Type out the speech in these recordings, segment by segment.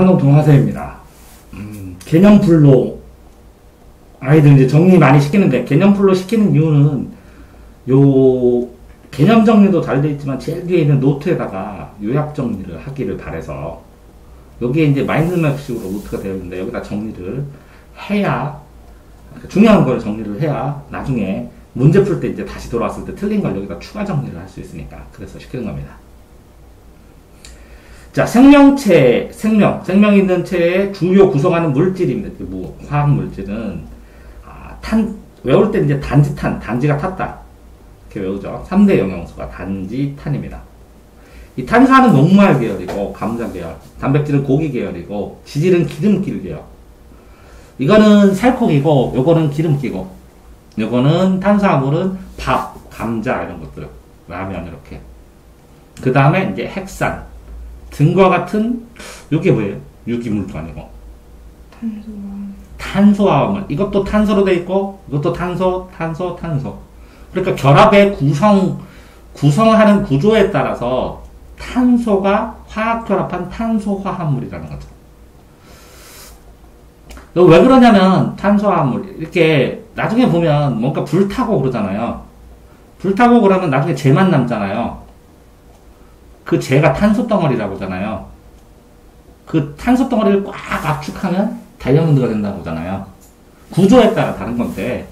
한동 동화세입니다. 개념풀로 아이들 이제 정리 많이 시키는데 개념풀로 시키는 이유는 요 개념 정리도 잘 되어 있지만 제일 뒤에 있는 노트에다가 요약 정리를 하기를 바래서 여기에 이제 마인드맵식으로 노트가 되어 있는데 여기다 정리를 해야 중요한 걸 정리를 해야 나중에 문제 풀 때 이제 다시 돌아왔을 때 틀린 걸 여기다 추가 정리를 할 수 있으니까 그래서 시키는 겁니다. 자, 생명체, 생명 있는 체의 주요 구성하는 물질입니다. 뭐, 화학 물질은, 외울 때 이제 단지가 탔다. 이렇게 외우죠. 3대 영양소가 단지, 탄입니다. 이 탄산은 녹말 계열이고, 감자 계열, 단백질은 고기 계열이고, 지질은 기름기 계열. 이거는 살코기고, 요거는 기름기고, 요거는 탄수화물은 밥, 감자, 이런 것들. 라면, 이렇게. 그 다음에 이제 핵산. 등과 같은 이게 뭐예요? 유기물도 아니고 탄소화물. 이것도 탄소로 돼 있고 이것도 탄소. 그러니까 결합의 구성하는 구조에 따라서 탄소가 화학 결합한 탄소화합물이라는 거죠. 왜 그러냐면 탄소화합물 이렇게 나중에 보면 뭔가 불타고 그러잖아요. 불타고 그러면 나중에 재만 남잖아요. 그 재가 탄소 덩어리라고 하잖아요. 그 탄소 덩어리를 꽉 압축하면 다이아몬드가 된다고 하잖아요. 구조에 따라 다른 건데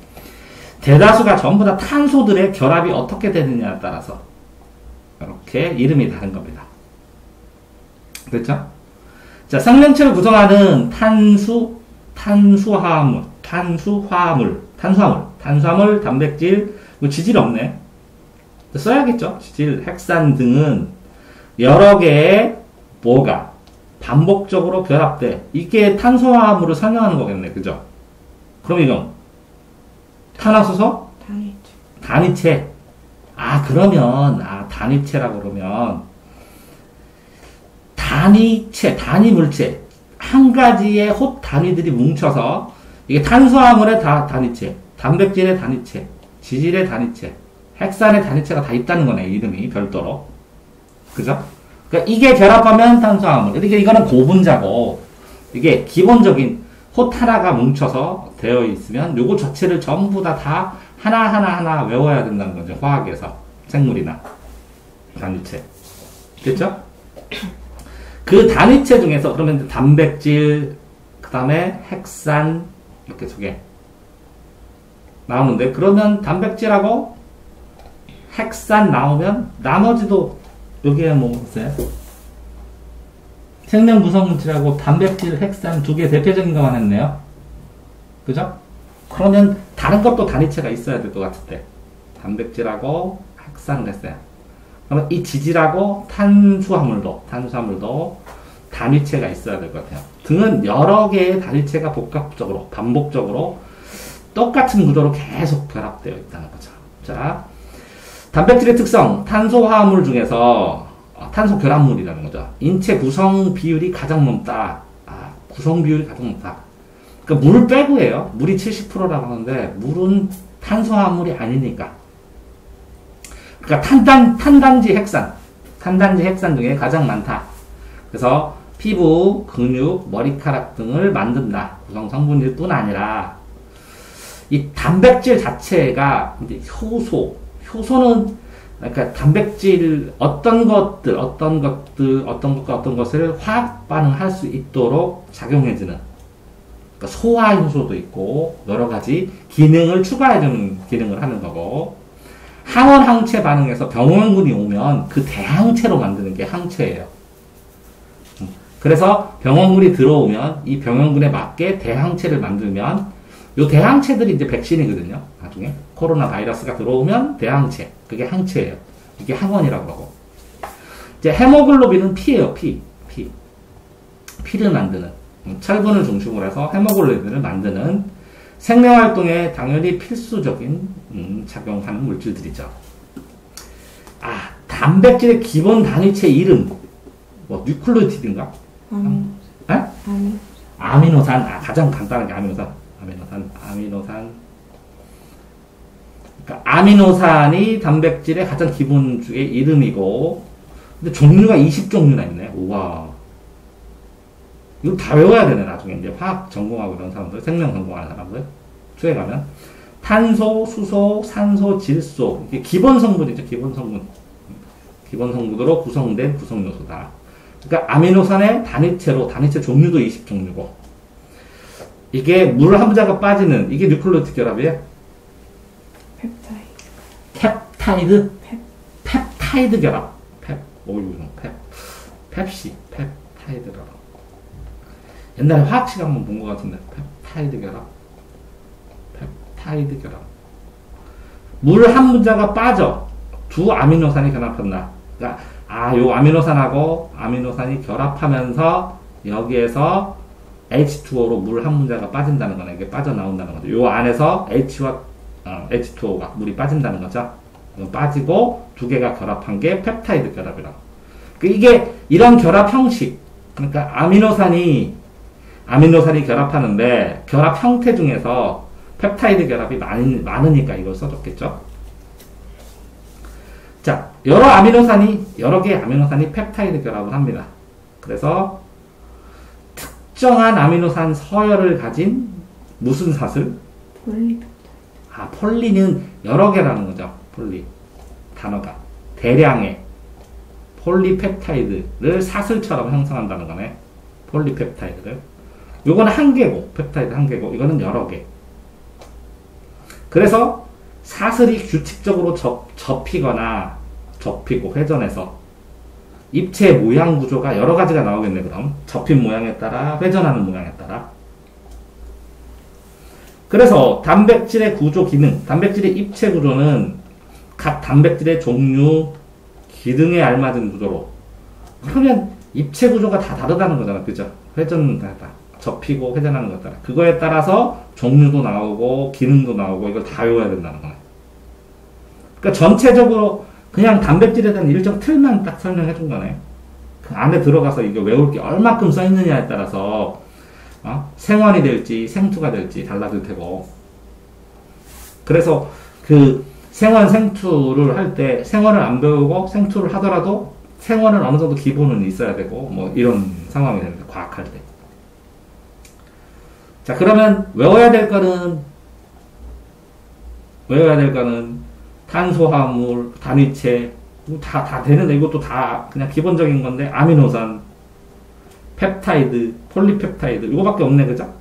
대다수가 전부 다 탄소들의 결합이 어떻게 되느냐에 따라서 이렇게 이름이 다른 겁니다. 그렇죠? 자, 생명체를 구성하는 탄수화물, 단백질, 뭐 지질 없네. 써야겠죠? 지질, 핵산 등은 여러 개의 뭐가 반복적으로 결합돼. 이게 탄소화물을 설명하는 거겠네. 그죠? 그럼 이건 탄화수소? 단위체. 그러면 단위체라고 그러면 단위물체. 한 가지의 톳 단위들이 뭉쳐서 이게 탄수화물의 단위체, 단백질의 단위체, 지질의 단위체, 핵산의 단위체가 다 있다는 거네. 이름이 별도로. 그죠? 그러니까 이게 결합하면 탄수화물. 그러니까 이거는 고분자고, 이게 기본적인 톳 하나가 뭉쳐서 되어 있으면 요거 자체를 전부 다 하나 외워야 된다는 거죠. 화학에서. 생물이나. 단위체. 됐죠? 그 단위체 중에서 그러면 단백질, 그 다음에 핵산, 이렇게 두 개 나오는데, 그러면 단백질하고 핵산 나오면 나머지도 여기에 뭐 있어요? 생명 구성물질하고 단백질, 핵산 두 개 대표적인 것만 했네요. 그죠? 그러면 다른 것도 단위체가 있어야 될 것 같은데 단백질하고 핵산을 했어요. 그러면 이 지질하고 탄수화물도 단위체가 있어야 될 것 같아요. 등은 여러 개의 단위체가 복합적으로 반복적으로 똑같은 구조로 계속 결합되어 있다는 거죠. 자, 단백질의 특성, 탄소화합물 중에서 탄소 결합물이라는 거죠. 인체 구성 비율이 가장 높다. 구성 비율이 가장 높다. 그러니까 물 빼고예요. 물이 70%라고 하는데 물은 탄소화합물이 아니니까. 그러니까 탄단지 핵산 중에 가장 많다. 그래서 피부, 근육, 머리카락 등을 만든다. 구성 성분일 뿐 아니라 이 단백질 자체가 이제 효소는 그러니까 단백질 어떤 것과 어떤 것을 화학 반응할 수 있도록 작용해주는, 그러니까 소화 효소도 있고 여러 가지 기능을 추가해주는 기능을 하는 거고, 항원 항체 반응에서 병원군이 오면 그 대항체로 만드는 게 항체예요. 그래서 병원군이 들어오면 이 병원군에 맞게 대항체를 만들면 요 대항체들이 이제 백신이거든요. 나중에 코로나 바이러스가 들어오면 대항체, 그게 항체예요. 이게 항원이라고 하고, 이제 헤모글로빈은 피예요. 피를 만드는, 철분을 중심으로 해서 헤모글로빈을 만드는 생명활동에 당연히 필수적인 작용하는 물질들이죠. 단백질의 기본 단위체 이름, 뭐 뉴클레오티드인가? 아미노산. 가장 간단한 게 아미노산. 그러니까 아미노산이 단백질의 가장 기본주의 이름이고, 근데 종류가 20종류나 있네. 우와. 이거 다 외워야 되네, 나중에. 이제 화학 전공하고 이런 사람들, 생명 전공하는 사람들, 수에 가면. 탄소, 수소, 산소, 질소. 이게 기본 성분이죠, 기본 성분. 기본 성분으로 구성된 구성 요소다. 그러니까 아미노산의 단위체로, 단위체 종류도 20종류고. 이게 물 한 분자가 빠지는, 이게 뉴클레오티드 결합이에요? 펩타이드? 펩타이드 결합. 펩타이드라고. 옛날에 화학식 한번 본 것 같은데. 펩타이드 결합. 펩타이드 결합. 물 한 문자가 빠져. 두 아미노산이 결합한다. 그러니까, 요 아미노산하고 아미노산이 결합하면서 여기에서 H2O로 물 한 문자가 빠진다는 거네. 이게 빠져나온다는 거죠. 요 안에서 H와 H2O가 물이 빠진다는 거죠. 빠지고 두 개가 결합한 게 펩타이드 결합이라고. 이게 이런 결합 형식. 그러니까 아미노산이 결합하는데 결합 형태 중에서 펩타이드 결합이 많으니까 이걸 써줬겠죠. 자, 여러 개의 아미노산이 펩타이드 결합을 합니다. 그래서 특정한 아미노산 서열을 가진 무슨 사슬? 폴리는 여러 개라는 거죠. 폴리. 단어가. 대량의 폴리펩타이드를 사슬처럼 형성한다는 거네. 폴리펩타이드를. 요거는 한 개고, 펩타이드 한 개고, 이거는 여러 개. 그래서 사슬이 규칙적으로 접히고 회전해서 입체 모양 구조가 여러 가지가 나오겠네, 그럼. 접힌 모양에 따라, 회전하는 모양에 따라. 그래서 단백질의 구조 기능, 단백질의 입체 구조는 각 단백질의 종류, 기능에 알맞은 구조로. 그러면 입체 구조가 다 다르다는 거잖아, 그죠? 회전은 다 접히고 회전하는 것 따라. 그거에 따라서 종류도 나오고, 기능도 나오고, 이걸 다 외워야 된다는 거네. 그러니까 전체적으로 그냥 단백질에 대한 일정 틀만 딱 설명해 준 거네. 그 안에 들어가서 이게 외울 게 얼마큼 써 있느냐에 따라서 생원이 될지 생투가 될지 달라질 테고. 그래서 그 생원 생투를 할 때 생원을 안 배우고 생투를 하더라도 생원은 어느 정도 기본은 있어야 되고 뭐 이런 상황이 되는데 과학할 때. 자, 그러면 외워야 될 거는 탄소화물, 단위체, 다 되는데, 이것도 다 그냥 기본적인 건데, 아미노산, 펩타이드, 폴리펩타이드, 이거밖에 없네, 그죠?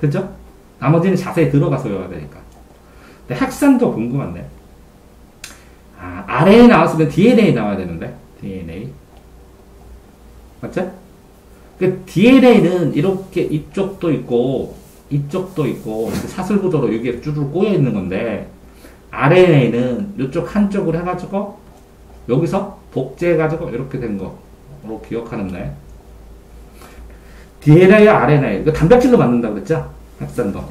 그죠? 나머지는 자세히 들어가서 외워야 되니까. 근데 핵산도 궁금한데. RNA 나왔으면 DNA 나와야 되는데, DNA. 맞죠? 그 DNA는 이렇게 이쪽도 있고, 사슬 구조로 여기에 쭈르 꼬여 있는 건데, RNA는 이쪽 한쪽으로 해가지고, 여기서 복제해가지고, 이렇게 된 거로 기억하는데, DNA와 RNA, 이거 단백질로 만든다고 그랬죠? 핵산도.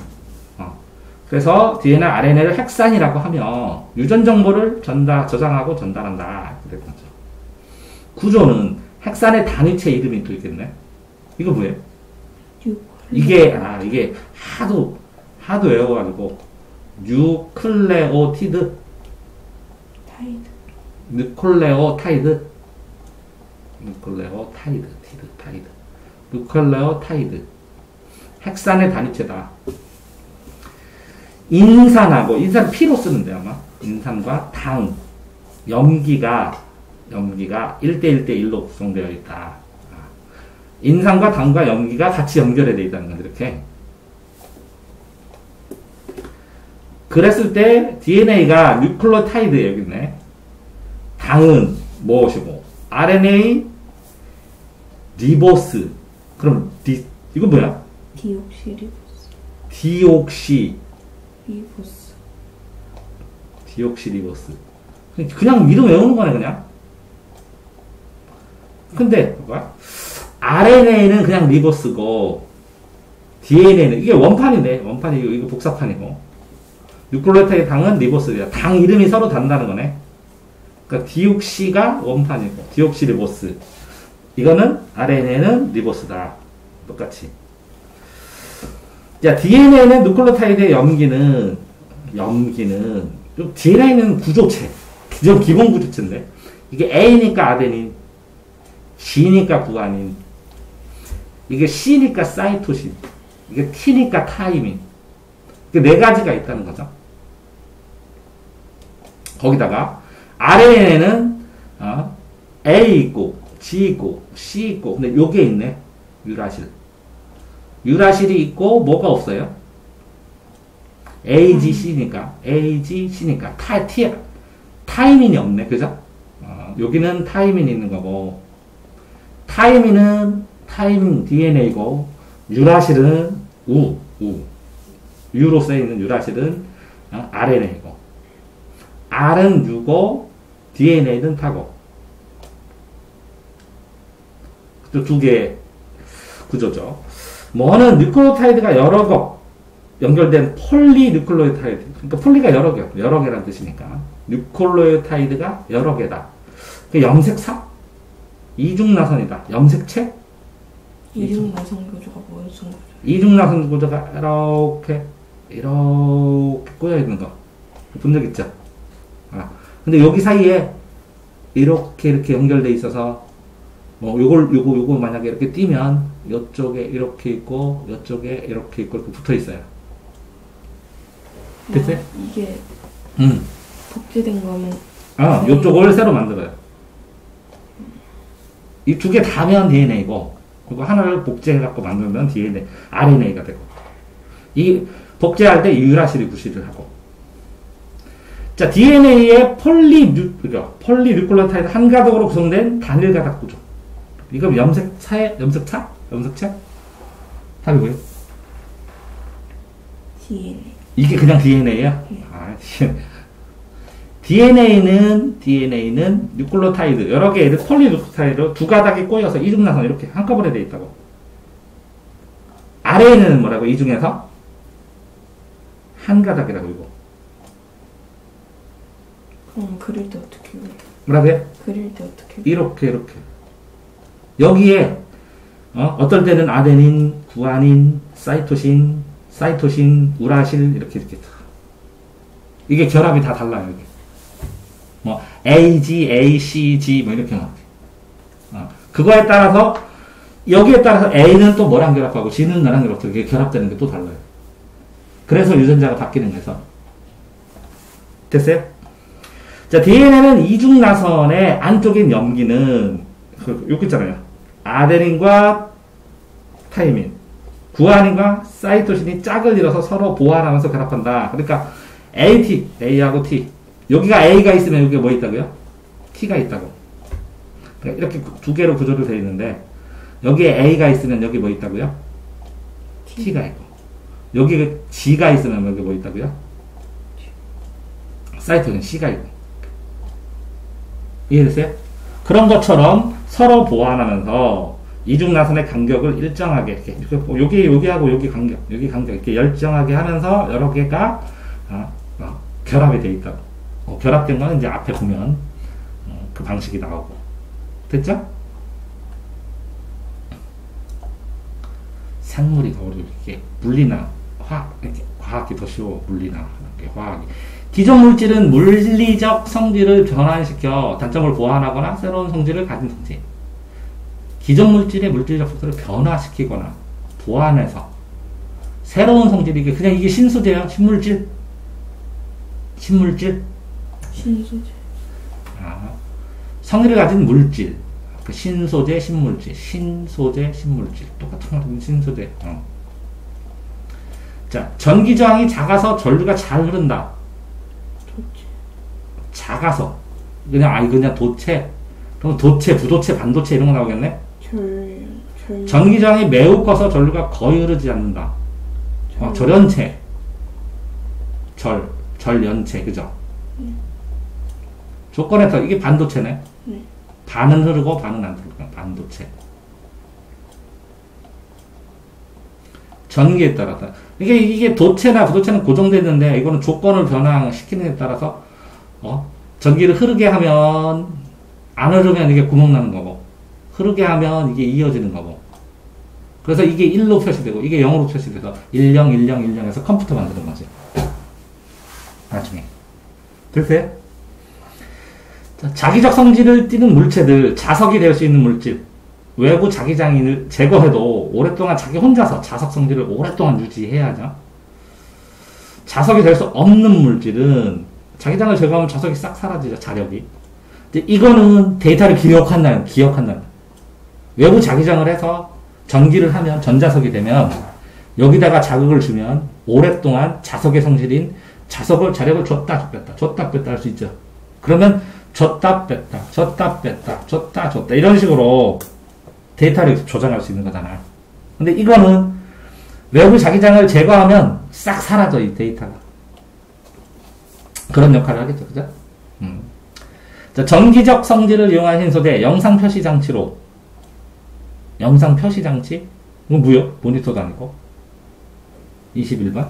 그래서 DNA, RNA를 핵산이라고 하면, 유전 정보를 저장하고 전달한다. 이렇게 된 거죠. 구조는 핵산의 단위체 이름이 또 있겠네? 이거 뭐예요? 이게 하도 외워가지고, 뉴클레오티드? 뉴클레오타이드. 핵산의 단위체다. 인산 피로 쓰는데 아마. 인산과 당, 염기가 1대1대1로 구성되어 있다. 인산과 당과 염기가 같이 연결이 되어 있다는 거죠, 이렇게. 그랬을 때 DNA가 뉴클레오타이드 여기 있네. 당은 무엇이고, RNA 리보스. 그럼 이거 뭐야? 디옥시리보스. 그냥 이름 외우는 거네, 그냥. 근데 뭐야? RNA는 그냥 리보스고, DNA는 이게 원판인데, 이거 복사판이고. 뉴클레오타이드 당은 리보스야. 당 이름이 서로 단다는 거네. 그러니까 디옥시가 원판이고, 디옥시리보스. 이거는 RNA는 리보스다. 똑같이. 자, DNA는 누클레오타이드의 염기는 DNA는 구조체. 기본 구조체인데 이게 A니까 아데닌, G니까 구아닌. 이게 C니까 사이토신. 이게 T니까 타이밍. 네 가지가 있다는 거죠. 거기다가 RNA는 A 있고 G 있고 C 있고 근데 요게 있네. 유라실. 유라실이 있고 뭐가 없어요? AGC니까 AGC니까 타이민이 없네. 그죠? 여기는 타이민이 있는 거고 타이민은 타이밍 DNA고 유라실은 U로 쓰여있는 유라실은 RNA고 R은 U고 DNA는 타고 또 두 개의 구조죠. 뭐는 뉴클레오타이드가 여러 거 연결된 폴리뉴클레오타이드. 그러니까 폴리가 여러 개라는 뜻이니까 뉴클레오타이드가 여러 개다. 그 염색사? 이중나선이다. 염색체? 이중나선 구조가 무슨 구조? 이중나선 구조가 이렇게 꼬여 있는 거 본 적 있죠? 근데 여기 사이에 이렇게 연결돼 있어서 요거 만약에 이렇게 띄면 이쪽에 이렇게 있고 이쪽에 이렇게 있고 이렇게 붙어 있어요. 됐어요? 이게 복제된 거면 요쪽을 새로 만들어요. 이 두 개 다면 DNA고 그리고 하나를 복제해갖고 만들면 DNA, RNA가 되고 이 복제할 때 유라실이 구실을 하고 자 DNA의 폴리뉴클레오타이드 한 가닥으로 구성된 단일 가닥 구조. 이거 염색체? 답이 뭐예요? DNA. 이게 그냥 DNA야? DNA는 뉴클레오타이드 여러 개의 폴리뉴클레오타이드 두 가닥이 꼬여서 이중나선 이렇게 한꺼번에 되어 있다고. RNA는 뭐라고? 이 중에서 한 가닥이라고 이거. 그럼 그릴 때 어떻게 그려? 뭐라고요? 그릴 때 어떻게? 이렇게. 여기에 어떨 때는 아데닌, 구아닌, 사이토신, 우라실 이렇게 이게 결합이 다 달라요. 이게 뭐 AG, ACG 뭐 이렇게 나와요. 그거에 따라서 여기에 따라서 A는 또 뭐랑 결합하고 G는 나랑 결합하고 이게 결합되는 게 또 달라요. 그래서 유전자가 바뀌는 거죠. 됐어요? 자, DNA는 이중나선의 안쪽인 염기는 여기 있잖아요. 아데닌과 타이민, 구아닌과 사이토신이 짝을 이뤄서 서로 보완하면서 결합한다. 그러니까 A하고 T. 여기가 A가 있으면 여기가 뭐 있다고요? T가 있다고. 그러니까 이렇게 두 개로 구조를 되어 있는데 여기에 A가 있으면 여기 뭐 있다고요? T가 있고 여기 G가 있으면 여기 뭐 있다고요? 사이토신 C가 있고. 이해됐어요? 그런 것처럼 서로 보완하면서 이중나선의 간격을 일정하게 이렇게 여기하고 여기 간격 이렇게 일정하게 하면서 여러 개가 결합이 되어 있다고. 결합된 거는 이제 앞에 보면 그 방식이 나오고. 됐죠? 생물이 더 어렵게 물리나 과학이 더 쉬워. 물리나 화학이. 기존 물질은 물리적 성질을 변환시켜 단점을 보완하거나 새로운 성질을 가진 성질. 기존 물질의 물질적 속도를 변화시키거나 보완해서 새로운 성질이 그냥 이게 신소재예요. 신물질. 신소재. 성질을 가진 물질. 그 신소재, 신물질. 똑같은 말은 신소재. 자, 전기 저항이 작아서 전류가 잘 흐른다. 작아서 그냥 도체. 그럼 도체, 부도체, 반도체 이런 거 나오겠네? 전기 저항이 매우 커서 전류가 거의 흐르지 않는다. 절연체. 절연체, 그죠? 조건에서 이게 반도체네. 반은 흐르고 반은 안 흐르고 반도체. 전기에 따라서 이게 도체나 부도체는 고정되어 있는데 이거는 조건을 변화시키는 데 따라서 전기를 흐르게 하면 안 흐르면 이게 구멍 나는 거고 흐르게 하면 이게 이어지는 거고 그래서 이게 1로 표시되고 이게 0으로 표시돼서 101010에서 컴퓨터 만드는 거지. 나중에 됐어요? 자, 자기적 성질을 띠는 물체들, 자석이 될 수 있는 물질, 외부 자기장을 제거해도 오랫동안 자기 혼자서 자석 성질을 오랫동안 유지해야죠. 자석이 될 수 없는 물질은 자기장을 제거하면 자석이 싹 사라지죠, 자력이. 근데 이거는 데이터를 기억한다는. 외부 자기장을 해서 전기를 하면 전자석이 되면 여기다가 자극을 주면 오랫동안 자석의 성질인 자력을 줬다 뺐다 할 수 있죠. 그러면 줬다 뺐다 이런 식으로 데이터를 조정할 수 있는 거잖아. 근데 이거는 외부 자기장을 제거하면 싹 사라져, 이 데이터가. 그런 역할을 하겠죠, 그죠? 자, 전기적 성질을 이용한 신소재, 영상 표시 장치로. 영상 표시 장치? 이건 뭐요? 모니터도 아니고. 21번.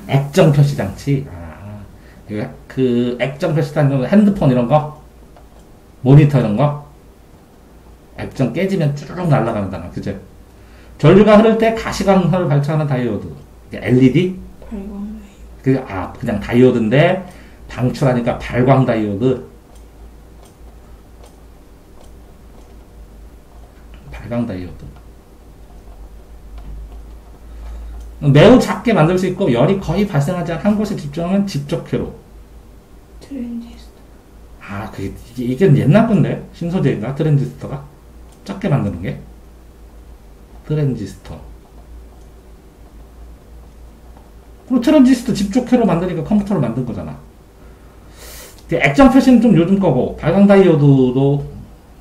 액정 표시 장치. 그 액정 표시 장치는 핸드폰 이런 거, 모니터 이런 거. 액정 깨지면 쭈르륵 날아가는 단어, 그죠? 전류가 흐를 때 가시광선을 발생하는 다이오드. LED? 발광 다이오드. 그냥 다이오드인데, 방출하니까 발광 다이오드. 발광 다이오드. 매우 작게 만들 수 있고, 열이 거의 발생하지 않은 한 곳에 집중하면 집적회로. 트랜지스터. 이게 옛날 건데? 신소재인가? 트랜지스터가? 작게 만드는 게? 트랜지스터. 그럼 트랜지스터 집적회로 만드니까 컴퓨터를 만든 거잖아. 액정 표시는 좀 요즘 거고, 발광 다이오드도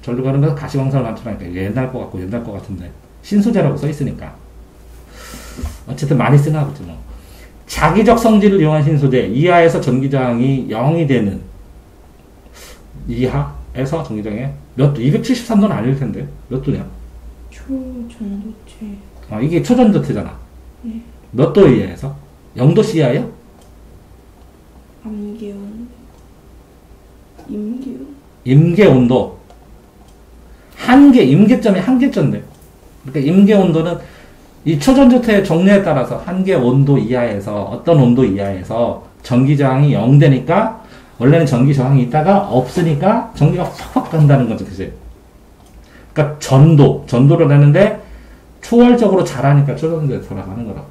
전류가 흐르면서 가시광선을 만들어니까 이게 옛날 거 같은데. 신소재라고 써있으니까. 어쨌든 많이 쓰나 보지 뭐. 자기적 성질을 이용한 신소재, 이하에서 전기저항이 0이 되는, 이하에서 전기저항이 몇 도? 273도는 아닐 텐데. 몇 도냐? 초전도체. 이게 초전도체잖아. 네. 몇 도 이하에서? 0도씨 이하야? 암기온. 임기온. 임계 온도. 임계점이 한계점인데. 그러니까 임계 온도는 이 초전도체의 종류에 따라서 한계 온도 이하에서, 어떤 온도 이하에서 전기저항이 0 되니까, 원래는 전기저항이 있다가 없으니까 전기가 확 간다는 거죠, 그치? 그러니까 전도를 내는데 초월적으로 잘하니까 초전도에 돌아가는 거라.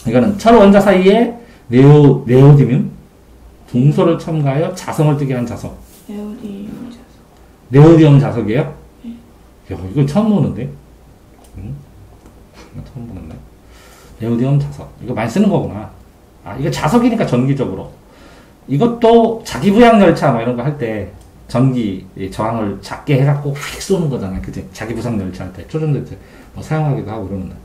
이거는 철원자 사이에 네오디뮴, 동소를 첨가하여 자성을 뜨게 한 자석. 네오디뮴 자석. 네오디뮴 자석이에요? 네. 야, 이거 처음 보는데? 처음 보는데. 네오디뮴 자석. 이거 많이 쓰는 거구나. 이거 자석이니까 전기적으로. 이것도 자기 부양 열차 뭐 이런 거 할 때 전기 저항을 작게 해갖고 휙 쏘는 거잖아요. 그치? 자기 부상 열차 할 때. 초전도체 뭐 사용하기도 하고 그러는데.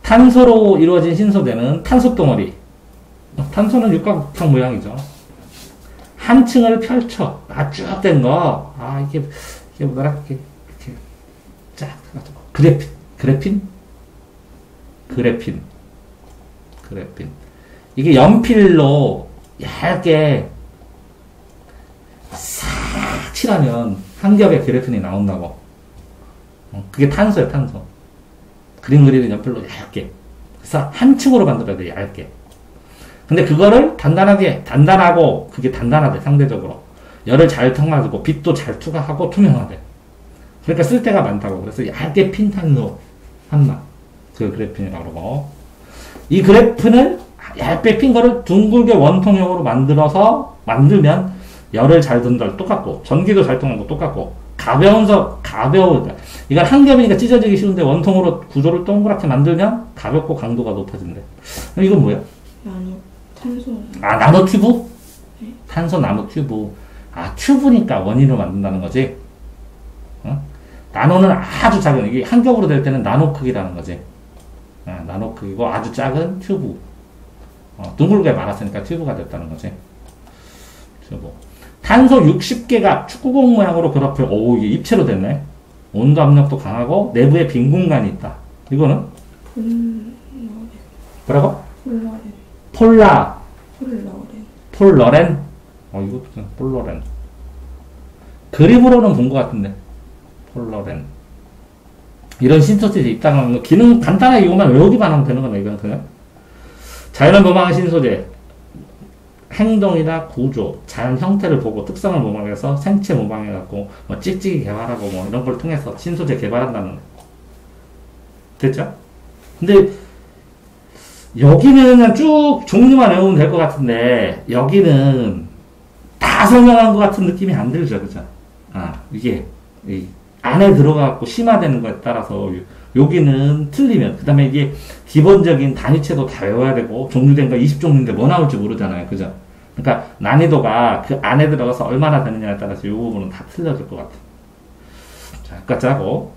탄소로 이루어진 신소재는 탄소 덩어리. 탄소는 육각형 모양이죠. 한 층을 펼쳐. 쭉 된 거. 이게 뭐더라? 이렇게 쫙 해가지고. 그래핀. 이게 연필로 얇게 싹 칠하면 한 겹의 그래핀이 나온다고. 그게 탄소예요, 탄소. 그림 그리는 연필로 얇게. 그래서 한 층으로 만들어야 돼, 얇게. 근데 그거를 단단하고, 그게 단단하대, 상대적으로. 열을 잘 통과하고, 빛도 잘 투과하고, 투명하대. 그러니까 쓸 데가 많다고. 그래서 얇게 핀 탄소 한마. 그 그래핀이라고 그러고. 이 그래핀을 얇게 핀 거를 둥글게 원통형으로 만들면 열을 잘 든다. 똑같고, 전기도 잘 통하는 거 똑같고, 가벼운, 이건 한 겹이니까 찢어지기 쉬운데 원통으로 구조를 동그랗게 만들면 가볍고 강도가 높아진대. 이건 뭐야? 탄소. 나노튜브? 네. 탄소 나노튜브. 튜브니까 원인으로 만든다는 거지. 나노는 아주 작은, 이게 한 겹으로 될 때는 나노 크기라는 거지. 나노 크기고 아주 작은 튜브. 둥글게 말았으니까 튜브가 됐다는 거지. 튜브. 탄소 60개가 축구공 모양으로 결합해. 이게 입체로 됐네. 온도 압력도 강하고 내부에 빈 공간이 있다. 이거는? 뭐라고? 폴러렌. 이거 폴러렌. 그림으로는 본 것 같은데. 폴러렌. 이런 신소재에 입당하는 거, 기능 간단하게 이거만 외우기만 하면 되는 거네, 이건 그냥. 자연을 범하는 신소재. 행동이나 구조, 자연 형태를 보고 특성을 모방해서 생체 모방해갖고 뭐 찍찍이 개발하고 뭐 이런 걸 통해서 신소재 개발한다는 거. 됐죠? 근데 여기는 그냥 쭉 종류만 외우면 될 것 같은데 여기는 다 설명한 것 같은 느낌이 안 들죠, 그죠? 이게 이 안에 들어가갖고 심화되는 거에 따라서 여기는 틀리면 그 다음에 이게 기본적인 단위체도 다 외워야 되고 종류된 거 20종류인데 뭐 나올지 모르잖아요, 그죠? 그러니까 난이도가 그 안에 들어가서 얼마나 되느냐에 따라서 이 부분은 다 틀려질 것 같아요. 자, 여기까지 하고